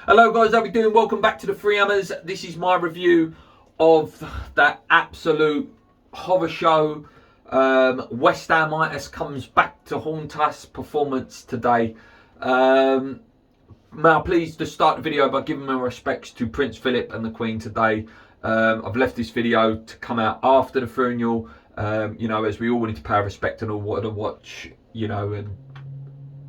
Hello guys, how we doing? Welcome back to the Free Hammers. This is my review of that absolute horror show. West Ham West Hamitus comes back to haunt us performance today. Now please just start the video by giving my respects to Prince Philip and the Queen today. I've left this video to come out after the funeral, as we all wanted to pay respect and all wanted to watch,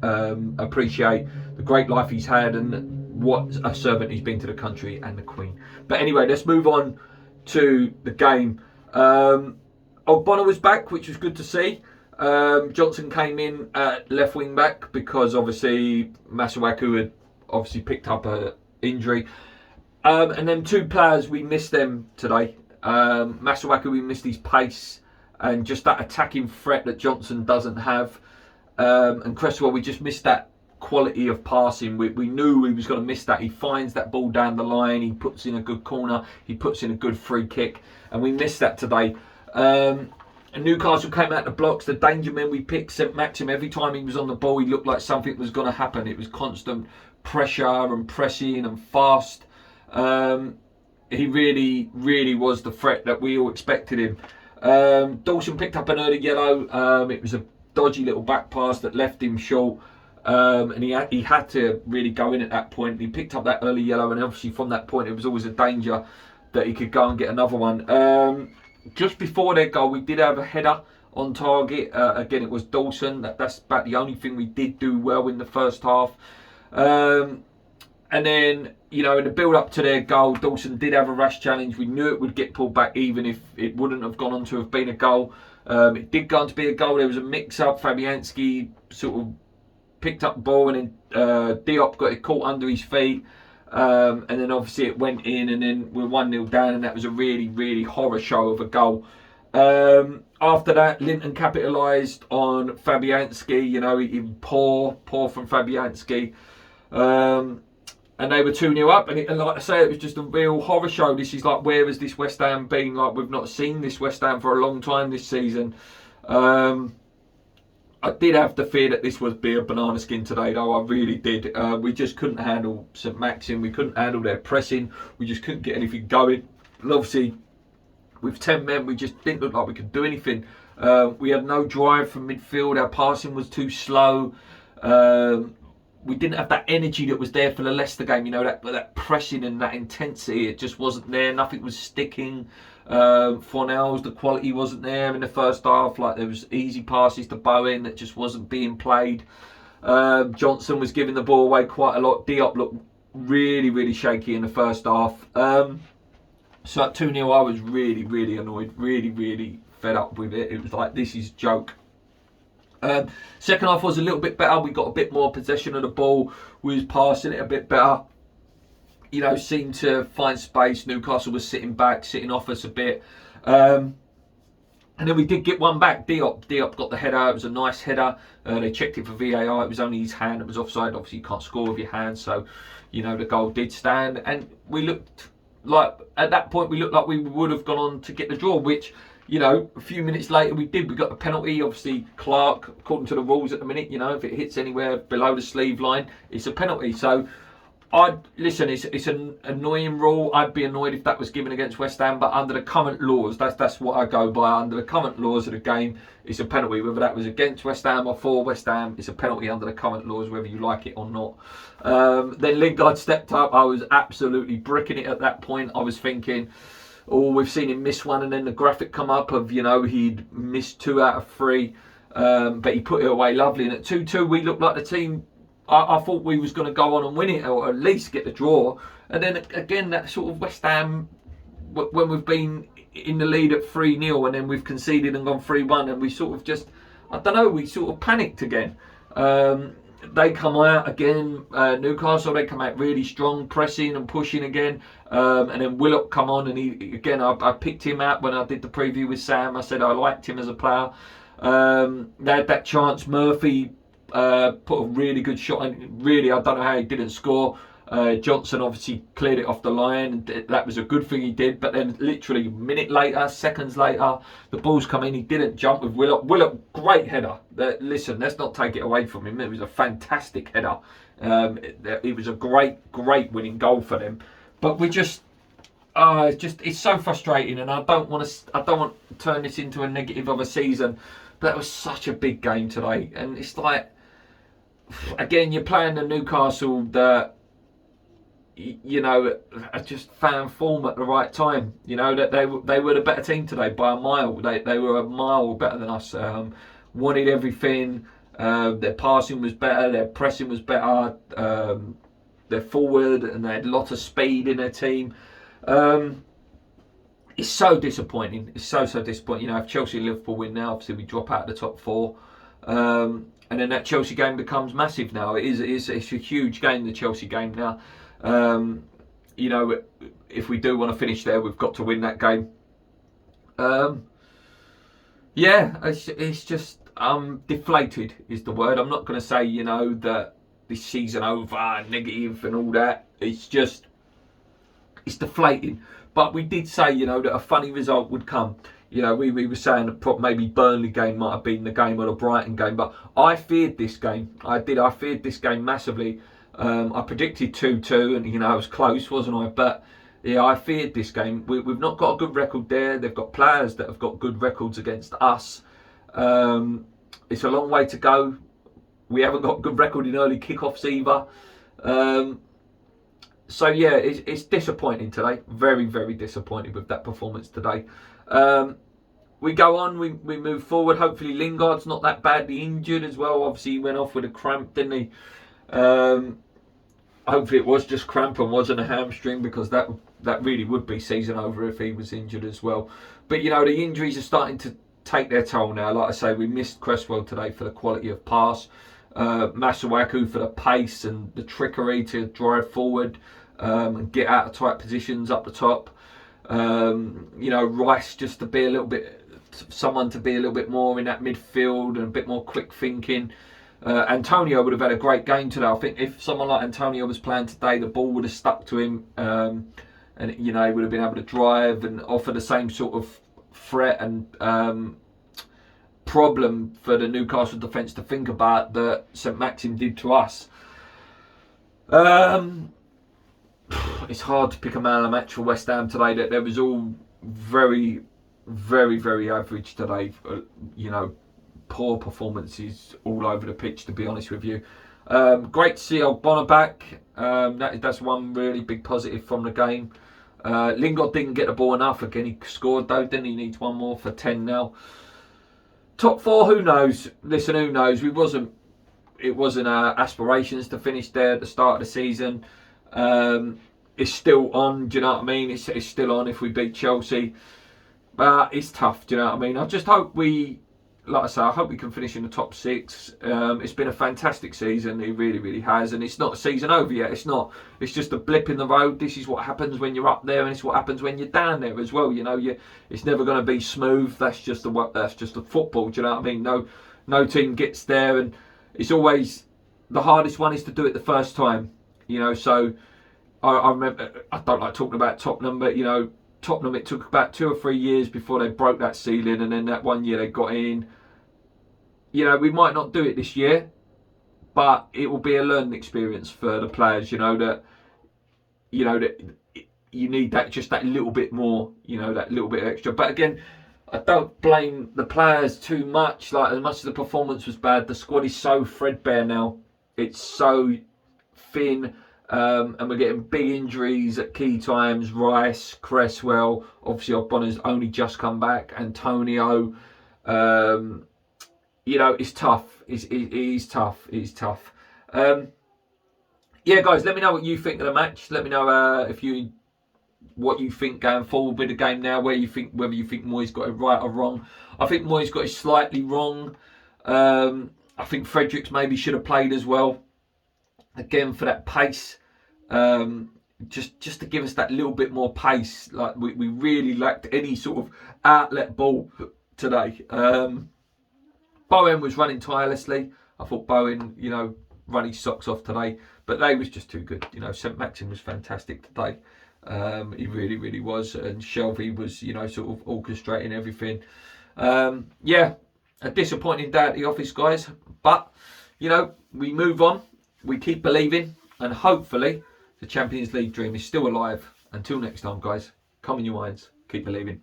and appreciate the great life he's had and what a servant he's been to the country and the Queen. But anyway, let's move on to the game. Ogbonna was back, which was good to see. Johnson came in at left wing back because obviously Masuaku had obviously picked up an injury. And then two players, we missed them today. Masuaku, we missed his pace and just that attacking threat that Johnson doesn't have. And Cresswell, we just missed that quality of passing. We knew he was going to miss that. He finds that ball down the line, he puts in a good corner, he puts in a good free kick, and we missed that today. And Newcastle came out the blocks. The danger men we picked, St. Maxim, every time he was on the ball, he looked like something was going to happen. It was constant pressure and pressing and fast. He really was the threat that we all expected him. Dawson picked up an early yellow. It was a dodgy little back pass that left him short. And he had to really go in at that point. He picked up that early yellow, and obviously from that point it was always a danger that he could go and get another one. Just before their goal, we did have a header on target. Again, it was Dawson. That's about the only thing we did do well in the first half. And then, in the build-up to their goal, Dawson did have a rash challenge. We knew it would get pulled back even if it wouldn't have gone on to have been a goal. It did go on to be a goal. There was a mix-up. Fabianski sort of picked up the ball, and then Diop got it caught under his feet. And then obviously it went in, and then we're 1-0 down, and that was a really horror show of a goal. After that, Linton capitalised on Fabianski. He poor from Fabianski. And they were 2-0 up, and like I say, it was just a real horror show. This is like, where has this West Ham been? Like, we've not seen this West Ham for a long time this season. I did have the fear that this would be a banana skin today, though. I really did. We just couldn't handle St. Maxim. We couldn't handle their pressing. We just couldn't get anything going. And obviously, with 10 men, we just didn't look like we could do anything. We had no drive from midfield. Our passing was too slow. We didn't have that energy that was there for the Leicester game. That pressing and that intensity, it just wasn't there. Nothing was sticking. Fornells, the quality wasn't there in the first half. Like, there was easy passes to Bowen that just wasn't being played. Johnson was giving the ball away quite a lot. Diop looked really shaky in the first half. So at 2-0, I was really annoyed, really fed up with it. It was like, this is a joke. Second half was a little bit better. We got a bit more possession of the ball. We was passing it a bit better. Seemed to find space. Newcastle was sitting back, sitting off us a bit. And then we did get one back. Diop got the header. It was a nice header. They checked it for VAR. It was only his hand. It was offside. Obviously, you can't score with your hand. So, the goal did stand. And we looked like, at that point, we looked like we would have gone on to get the draw, which, a few minutes later we did. We got the penalty. Obviously, Clark, according to the rules at the minute, if it hits anywhere below the sleeve line, it's a penalty. So, it's an annoying rule. I'd be annoyed if that was given against West Ham, but under the current laws, that's what I go by. Under the current laws of the game, it's a penalty. Whether that was against West Ham or for West Ham, it's a penalty under the current laws, whether you like it or not. Then Lingard stepped up. I was absolutely bricking it at that point. I was thinking, we've seen him miss one, and then the graphic come up of, he'd missed 2 out of 3, but he put it away lovely. And at 2-2, we looked like the team. I thought we was going to go on and win it, or at least get the draw. And then again, that sort of West Ham, when we've been in the lead at 3-0 and then we've conceded and gone 3-1, and we sort of just, we sort of panicked again. They come out again, Newcastle, they come out really strong, pressing and pushing again. And then Willock come on, and I picked him out when I did the preview with Sam. I said I liked him as a player. They had that chance, Murphy put a really good shot, and really, I don't know how he didn't score. Johnson obviously cleared it off the line, and that was a good thing he did. But then literally a minute later, seconds later, the ball's come in. He didn't jump with Willock. Willock, great header. Listen, let's not take it away from him. It was a fantastic header. It was a great winning goal for them. But we just, it's so frustrating, and I don't want to turn this into a negative of a season. But it was such a big game today, and it's like, again, you're playing the Newcastle that, you know, are just found form at the right time. You know, that they were the better team today by a mile. They were a mile better than us. Wanted everything. Their passing was better. Their pressing was better. They're forward, and they had a lot of speed in their team. It's so disappointing. It's so disappointing. You know, if Chelsea and Liverpool win now, obviously we drop out of the top four. And then that Chelsea game becomes massive now. It's a huge game, the Chelsea game now. You know, if we do want to finish there, we've got to win that game. Yeah, it's just deflated is the word. I'm not going to say, you know, that this season over, negative and all that. It's it's deflating. But we did say, you know, that a funny result would come. You know, we were saying that maybe Burnley game might have been the game or the Brighton game. But I feared this game. I feared this game massively. I predicted 2-2, and, you know, I was close, wasn't I? But, yeah, I feared this game. We've not got a good record there. They've got players that have got good records against us. It's a long way to go. We haven't got a good record in early kickoffs either. So, yeah, it's disappointing today. Very disappointed with that performance today. We go on, we move forward. Hopefully Lingard's not that badly injured as well. Obviously he went off with a cramp, didn't he? Hopefully it was just cramp and wasn't a hamstring, because that really would be season over if he was injured as well. But, you know, the injuries are starting to take their toll now. Like I say, we missed Cresswell today for the quality of pass. Masuaku for the pace and the trickery to drive forward and get out of tight positions up the top. You know, Rice just to be a little bit, someone to be a little bit more in that midfield and a bit more quick thinking. Antonio would have had a great game today. I think if someone like Antonio was playing today, the ball would have stuck to him, and, you know, he would have been able to drive and offer the same sort of threat and problem for the Newcastle defence to think about that St Maxim did to us. It's hard to pick a man of the match for West Ham today. That there was all very average today. You know, poor performances all over the pitch, to be honest with you. Great to see Ogbonna back. That's one really big positive from the game. Lingard didn't get the ball enough. Again, he scored though, didn't he? Needs one more for 10 now. Top four, who knows? Listen, who knows? It wasn't our aspirations to finish there at the start of the season. It's still on, do you know what I mean? It's still on if we beat Chelsea. But it's tough, do you know what I mean? I just hope like I say, I hope we can finish in the top six. It's been a fantastic season. It really has. And it's not a season over yet. It's not. It's just a blip in the road. This is what happens when you're up there, and it's what happens when you're down there as well. You know, it's never going to be smooth. That's just the football. Do you know what I mean? No team gets there, and it's always the hardest one is to do it the first time. You know, so I remember, I don't like talking about Tottenham, but, you know, Tottenham, it took about 2 or 3 years before they broke that ceiling, and then that 1 year they got in. You know, we might not do it this year, but it will be a learning experience for the players. You know that you need that little bit more. You know, that little bit extra. But again, I don't blame the players too much. Like, as much as the performance was bad, the squad is so threadbare now. It's so thin. And we're getting big injuries at key times. Rice, Cresswell, obviously Ogbonna's only just come back. Antonio, you know, it's tough. It is tough. It is tough. Yeah, guys, let me know what you think of the match. Let me know what you think going forward with the game now. Whether you think Moyes got it right or wrong. I think Moyes got it slightly wrong. I think Fredericks maybe should have played as well. Again, for that pace, just to give us that little bit more pace. Like we really lacked any sort of outlet ball today. Bowen was running tirelessly. I thought Bowen, you know, run his socks off today, but they was just too good. You know, St Maxim was fantastic today. He really was, and Shelby was, you know, sort of orchestrating everything. Yeah, a disappointing day at the office, guys, but, you know, we move on. we keep believing, and hopefully the Champions League dream is still alive. Until next time, guys, calm in your minds, keep believing.